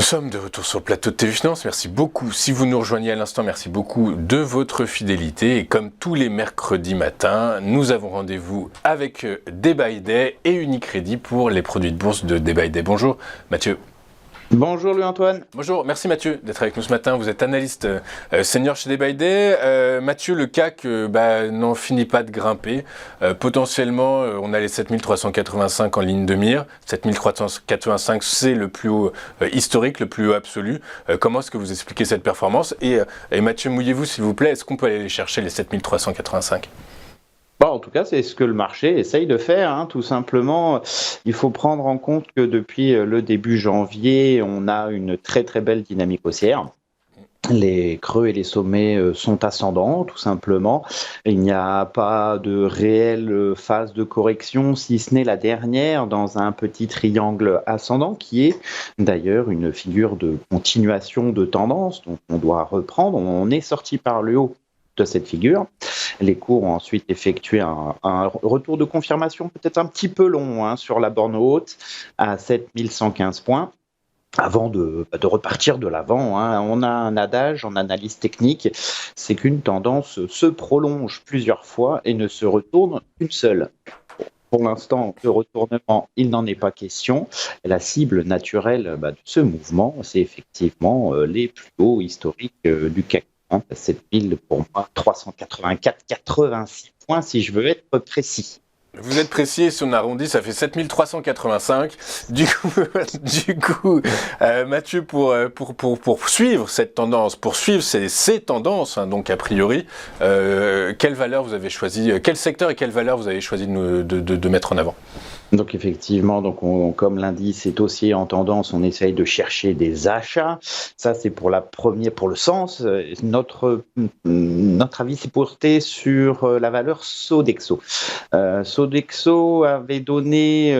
sommes de retour sur le plateau de TV Finance. Merci beaucoup. Si vous nous rejoignez à l'instant, merci beaucoup de votre fidélité. Et comme tous les mercredis matins, nous avons rendez-vous avec Day by Day et Unicredit pour les produits de bourse de Day by Day. Bonjour Mathieu. Bonjour Louis-Antoine. Bonjour, merci Mathieu d'être avec nous ce matin. Vous êtes analyste senior chez Day by Day. Mathieu, le CAC n'en finit pas de grimper. Potentiellement, on a les 7385 en ligne de mire. 7385, c'est le plus haut historique, le plus haut absolu. Comment est-ce que vous expliquez cette performance et Mathieu, mouillez-vous s'il vous plaît, est-ce qu'on peut aller les chercher les 7385 ? En tout cas, c'est ce que le marché essaye de faire, tout simplement. Il faut prendre en compte que depuis le début janvier, on a une très très belle dynamique haussière. Les creux et les sommets sont ascendants, tout simplement. Il n'y a pas de réelle phase de correction, si ce n'est la dernière, dans un petit triangle ascendant, qui est d'ailleurs une figure de continuation de tendance, donc on doit reprendre. On est sorti par le haut de cette figure. Les cours ont ensuite effectué un retour de confirmation peut-être un petit peu long sur la borne haute à 7115 points. Avant de repartir de l'avant, on a un adage en analyse technique, c'est qu'une tendance se prolonge plusieurs fois et ne se retourne qu'une seule. Pour l'instant, de retournement, il n'en est pas question. La cible naturelle de ce mouvement, c'est effectivement les plus hauts historiques du CAC 7000 pour moi, 384,86 points si je veux être précis. Vous êtes précis, si on arrondit, ça fait 7385. Du coup, Mathieu, pour suivre cette tendance, pour suivre ces tendances, donc a priori, quelle valeur vous avez choisi, quel secteur et quelle valeur vous avez choisi de mettre en avant ? Donc effectivement, comme l'indice est haussier en tendance, on essaye de chercher des achats. Ça, c'est pour le sens. Notre avis s'est porté sur la valeur Sodexo. Sodexo avait donné,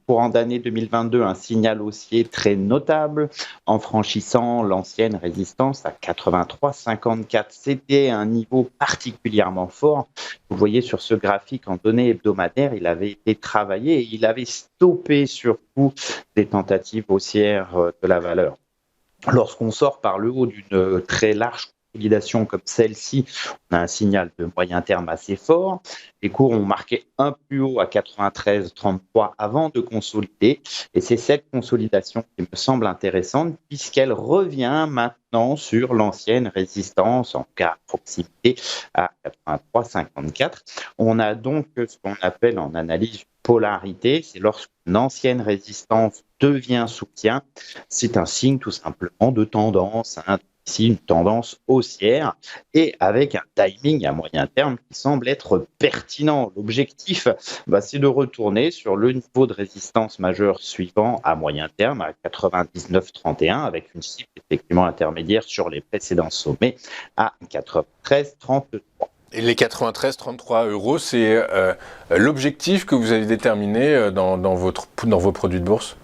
courant d'année 2022, un signal haussier très notable en franchissant l'ancienne résistance à 83,54. C'était un niveau particulièrement fort. Vous voyez sur ce graphique en données hebdomadaires, il avait été travaillé et il avait stoppé surtout des tentatives haussières de la valeur. Lorsqu'on sort par le haut d'une très large consolidation comme celle-ci, on a un signal de moyen terme assez fort. Les cours ont marqué un plus haut à 93,33 avant de consolider. Et c'est cette consolidation qui me semble intéressante puisqu'elle revient maintenant sur l'ancienne résistance en cas proximité à 83,54. On a donc ce qu'on appelle en analyse polarité, c'est lorsqu'une ancienne résistance devient soutien, c'est un signe tout simplement de tendance, ici une tendance haussière et avec un timing à moyen terme qui semble être pertinent. L'objectif, c'est de retourner sur le niveau de résistance majeure suivant à moyen terme à 99,31 avec une cible effectivement intermédiaire sur les précédents sommets à 93,33. Et les 93,33 €, c'est l'objectif que vous avez déterminé dans vos produits de bourse ?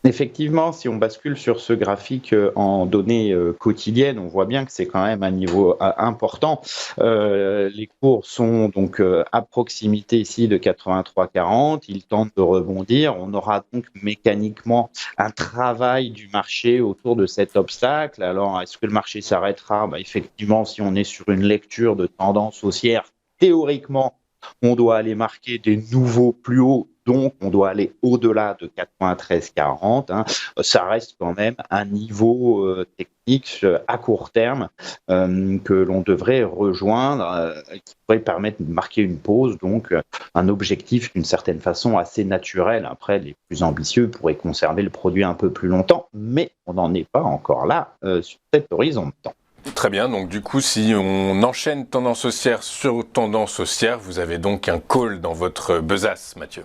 Effectivement, si on bascule sur ce graphique en données quotidiennes, on voit bien que c'est quand même un niveau important. Les cours sont donc à proximité ici de 83,40. Ils tentent de rebondir. On aura donc mécaniquement un travail du marché autour de cet obstacle. Alors, est-ce que le marché s'arrêtera ? Effectivement, si on est sur une lecture de tendance haussière, théoriquement, on doit aller marquer des nouveaux plus hauts. Donc, on doit aller au-delà de 93,40. Ça reste quand même un niveau technique à court terme que l'on devrait rejoindre, qui pourrait permettre de marquer une pause, donc un objectif d'une certaine façon assez naturel. Après, les plus ambitieux pourraient conserver le produit un peu plus longtemps, mais on n'en est pas encore là sur cet horizon de temps. Très bien, donc du coup, si on enchaîne tendance haussière sur tendance haussière, vous avez donc un call dans votre besace, Mathieu.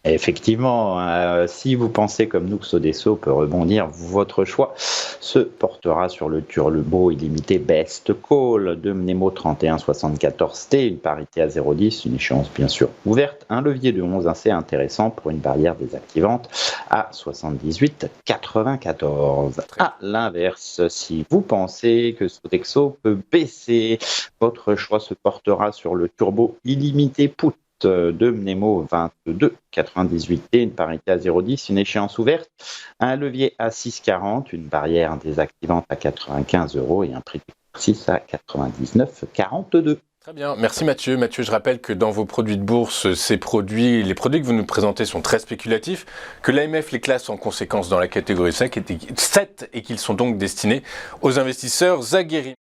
Effectivement, si vous pensez comme nous que Sodexo peut rebondir, votre choix se portera sur le turbo illimité Best Call de Mnemo 3174T, une parité à 0,10, une échéance bien sûr ouverte, un levier de 11 assez intéressant pour une barrière désactivante à 78,94. À l'inverse, si vous pensez que Sodexo peut baisser, votre choix se portera sur le turbo illimité Put de Mnemo 22,98T, une parité à 0,10, une échéance ouverte, un levier à 6,40, une barrière désactivante à 95 € et un prix d'exercice à 99,42. Très bien, merci Mathieu. Mathieu, je rappelle que dans vos produits de bourse, les produits que vous nous présentez sont très spéculatifs, que l'AMF les classe en conséquence dans la catégorie 7 et qu'ils sont donc destinés aux investisseurs aguerris.